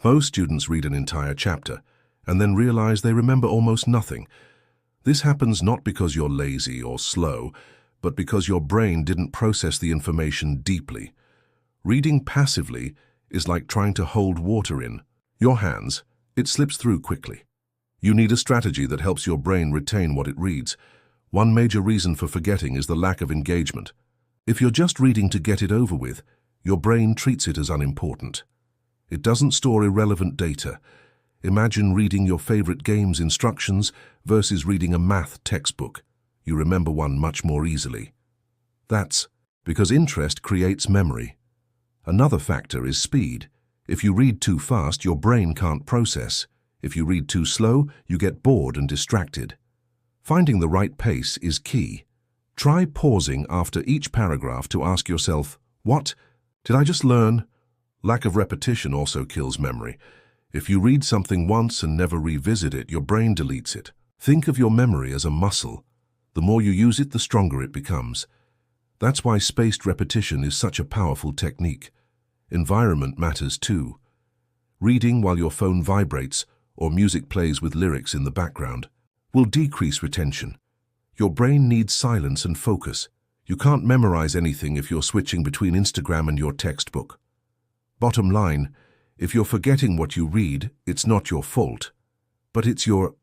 Most students read an entire chapter and then realize they remember almost nothing. This happens not because you're lazy or slow, but because your brain didn't process the information deeply. Reading passively is like trying to hold water in your hands. It slips through quickly. You need a strategy that helps your brain retain what it reads. One major reason for forgetting is the lack of engagement. If you're just reading to get it over with, your brain treats it as unimportant. It doesn't store irrelevant data. Imagine reading your favorite game's instructions versus reading a math textbook. You remember one much more easily. That's because interest creates memory. Another factor is speed. If you read too fast, your brain can't process. If you read too slow, you get bored and distracted. Finding the right pace is key. Try pausing after each paragraph to ask yourself, "What did I just learn?" Lack of repetition also kills memory. If you read something once and never revisit it, your brain deletes it. Think of your memory as a muscle. The more you use it, the stronger it becomes. That's why spaced repetition is such a powerful technique. Environment matters too. Reading while your phone vibrates or music plays with lyrics in the background will decrease retention. Your brain needs silence and focus. You can't memorize anything if you're switching between Instagram and your textbook. Bottom line, if you're forgetting what you read, it's not your fault, but it's your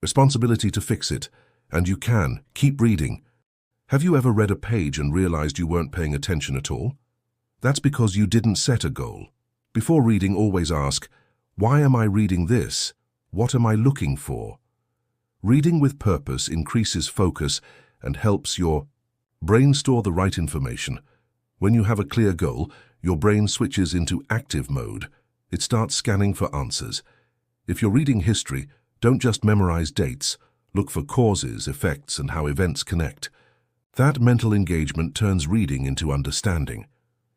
responsibility to fix it, and you can keep reading. Have you ever read a page and realized you weren't paying attention at all? That's because you didn't set a goal. Before reading, always ask, why am I reading this? What am I looking for? Reading with purpose increases focus and helps your brain store the right information. When you have a clear goal, your brain switches into active mode. It starts scanning for answers. If you're reading history, don't just memorize dates. Look for causes, effects, and how events connect. That mental engagement turns reading into understanding.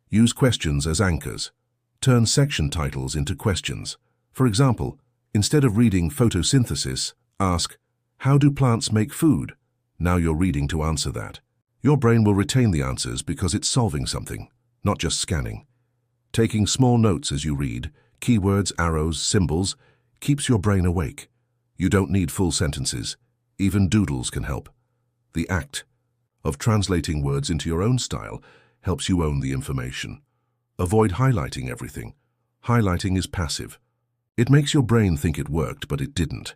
Use questions as anchors. Turn section titles into questions. For example, instead of reading photosynthesis, ask, how do plants make food? Now you're reading to answer that. Your brain will retain the answers because it's solving something, not just scanning. Taking small notes as you read, keywords, arrows, symbols, keeps your brain awake. You don't need full sentences. Even doodles can help. The act of translating words into your own style helps you own the information. Avoid highlighting everything. Highlighting is passive. It makes your brain think it worked, but it didn't.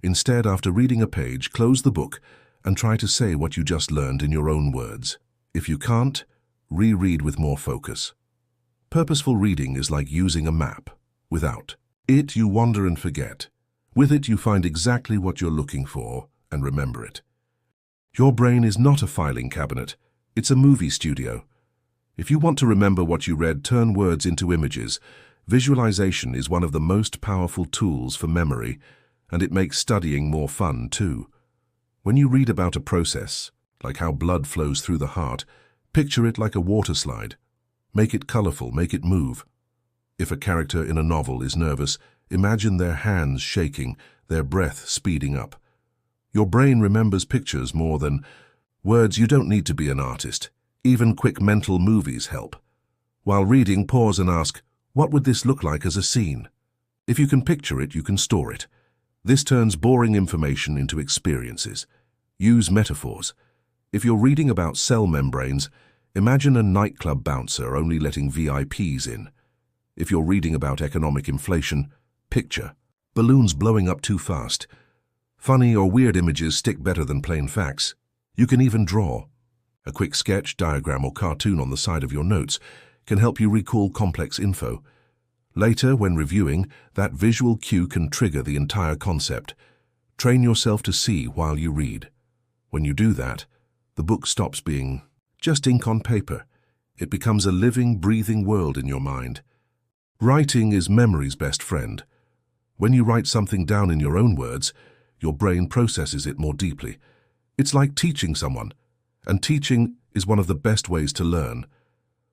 Instead, after reading a page, close the book and try to say what you just learned in your own words. If you can't, reread with more focus. Purposeful reading is like using a map. Without it, you wander and forget. With it, you find exactly what you're looking for and remember it. Your brain is not a filing cabinet. It's a movie studio. If you want to remember what you read, turn words into images. Visualization is one of the most powerful tools for memory, and it makes studying more fun too. When you read about a process, like how blood flows through the heart, picture it like a water slide. Make it colorful, make it move. If a character in a novel is nervous, imagine their hands shaking, their breath speeding up. Your brain remembers pictures more than words. You don't need to be an artist. Even quick mental movies help. While reading, pause and ask, what would this look like as a scene? If you can picture it, you can store it. This turns boring information into experiences. Use metaphors. If you're reading about cell membranes, imagine a nightclub bouncer only letting VIPs in. If you're reading about economic inflation, picture balloons blowing up too fast. Funny or weird images stick better than plain facts. You can even draw. A quick sketch, diagram, or cartoon on the side of your notes can help you recall complex info. Later, when reviewing, that visual cue can trigger the entire concept. Train yourself to see while you read. When you do that, the book stops being just ink on paper. It becomes a living, breathing world in your mind. Writing is memory's best friend. When you write something down in your own words, your brain processes it more deeply. It's like teaching someone, and teaching is one of the best ways to learn.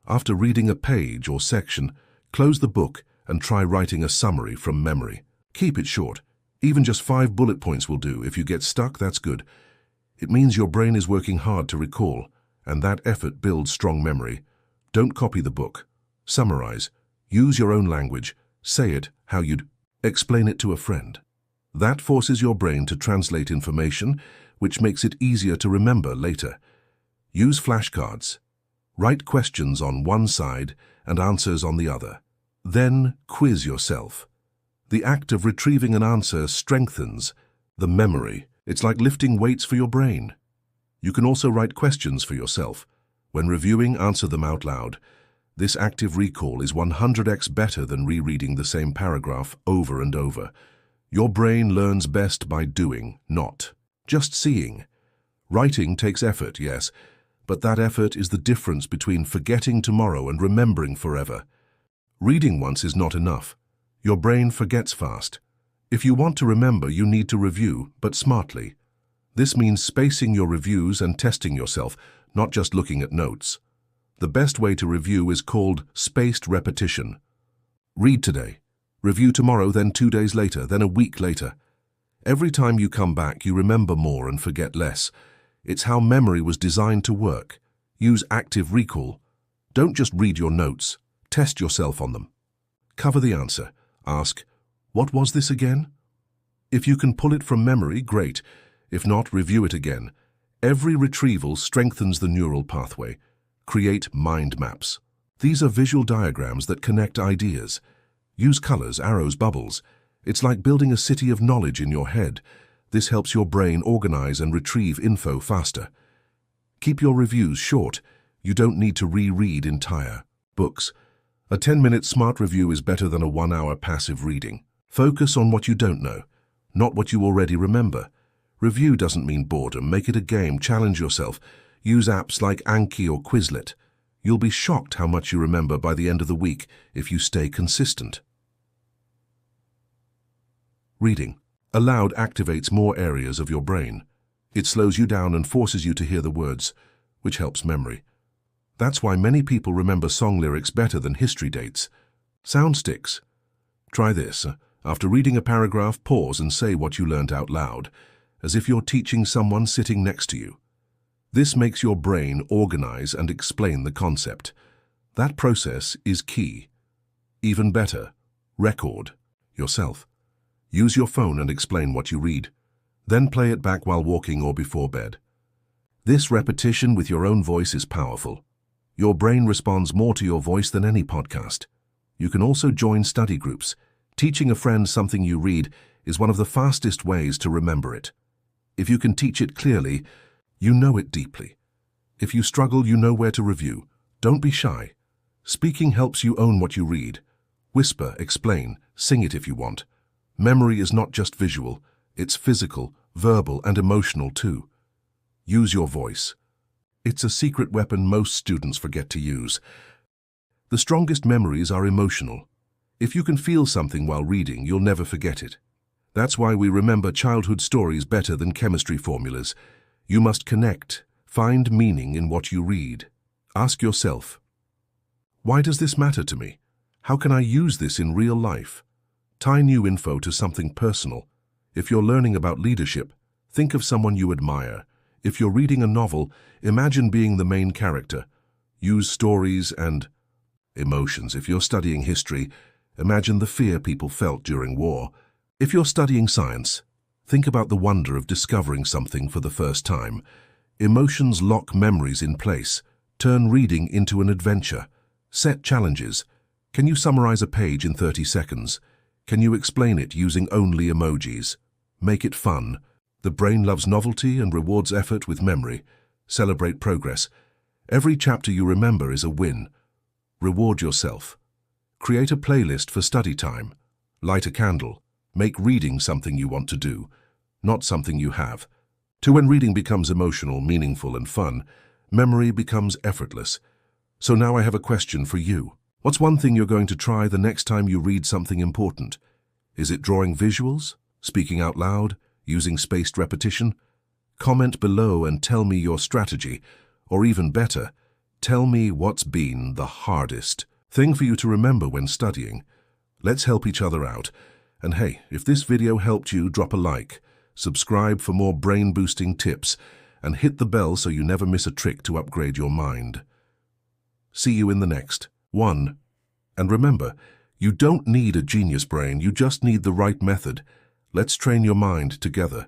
After reading a page or section, close the book and try writing a summary from memory. Keep it short. Even just 5 bullet points will do. If you get stuck, that's good. It means your brain is working hard to recall, and that effort builds strong memory. Don't copy the book. Summarize. Use your own language. Say it how you'd explain it to a friend. That forces your brain to translate information, which makes it easier to remember later. Use flashcards. Write questions on one side and answers on the other. Then quiz yourself. The act of retrieving an answer strengthens the memory. It's like lifting weights for your brain. You can also write questions for yourself. When reviewing, answer them out loud. This active recall is 100x better than rereading the same paragraph over and over. Your brain learns best by doing, not just seeing. Writing takes effort, yes, but that effort is the difference between forgetting tomorrow and remembering forever. Reading once is not enough. Your brain forgets fast. If you want to remember, you need to review, but smartly. This means spacing your reviews and testing yourself, not just looking at notes. The best way to review is called spaced repetition. Read today, review tomorrow, then 2 days later, then a week later. Every time you come back, you remember more and forget less. It's how memory was designed to work. Use active recall. Don't just read your notes. Test yourself on them. Cover the answer. Ask, what was this again? If you can pull it from memory, great. If not, review it again. Every retrieval strengthens the neural pathway. Create mind maps. These are visual diagrams that connect ideas. Use colors, arrows, bubbles. It's like building a city of knowledge in your head. This helps your brain organize and retrieve info faster. Keep your reviews short. You don't need to reread entire books. A 10-minute smart review is better than a 1-hour passive reading. Focus on what you don't know, not what you already remember. Review doesn't mean boredom. Make it a game. Challenge yourself. Use apps like Anki or Quizlet. You'll be shocked how much you remember by the end of the week if you stay consistent. Reading aloud activates more areas of your brain. It slows you down and forces you to hear the words, which helps memory. That's why many people remember song lyrics better than history dates. Sound sticks. Try this. After reading a paragraph, pause and say what you learned out loud, as if you're teaching someone sitting next to you. This makes your brain organize and explain the concept. That process is key. Even better, record yourself. Use your phone and explain what you read. Then play it back while walking or before bed. This repetition with your own voice is powerful. Your brain responds more to your voice than any podcast. You can also join study groups. Teaching a friend something you read is one of the fastest ways to remember it. If you can teach it clearly, you know it deeply. If you struggle, you know where to review. Don't be shy. Speaking helps you own what you read. Whisper, explain, sing it if you want. Memory is not just visual, it's physical, verbal, and emotional too. Use your voice. It's a secret weapon most students forget to use. The strongest memories are emotional. If you can feel something while reading, you'll never forget it. That's why we remember childhood stories better than chemistry formulas. You must connect, find meaning in what you read. Ask yourself, why does this matter to me? How can I use this in real life? Tie new info to something personal. If you're learning about leadership, think of someone you admire. If you're reading a novel, imagine being the main character. Use stories and emotions. If you're studying history, imagine the fear people felt during war. If you're studying science, think about the wonder of discovering something for the first time. Emotions lock memories in place. Turn reading into an adventure. Set challenges. Can you summarize a page in 30 seconds? Can you explain it using only emojis? Make it fun. The brain loves novelty and rewards effort with memory. Celebrate progress. Every chapter you remember is a win. Reward yourself. Create a playlist for study time. Light a candle. Make reading something you want to do, not something you have. When reading becomes emotional, meaningful, and fun, memory becomes effortless. So now I have a question for you. What's one thing you're going to try the next time you read something important? Is it drawing visuals? Speaking out loud? Using spaced repetition? Comment below and tell me your strategy. Or even better, tell me what's been the hardest thing for you to remember when studying. Let's help each other out. And hey, if this video helped you, drop a like, subscribe for more brain-boosting tips, and hit the bell so you never miss a trick to upgrade your mind. See you in the next one. And remember, You don't need a genius brain, you just need the right method. Let's train your mind together.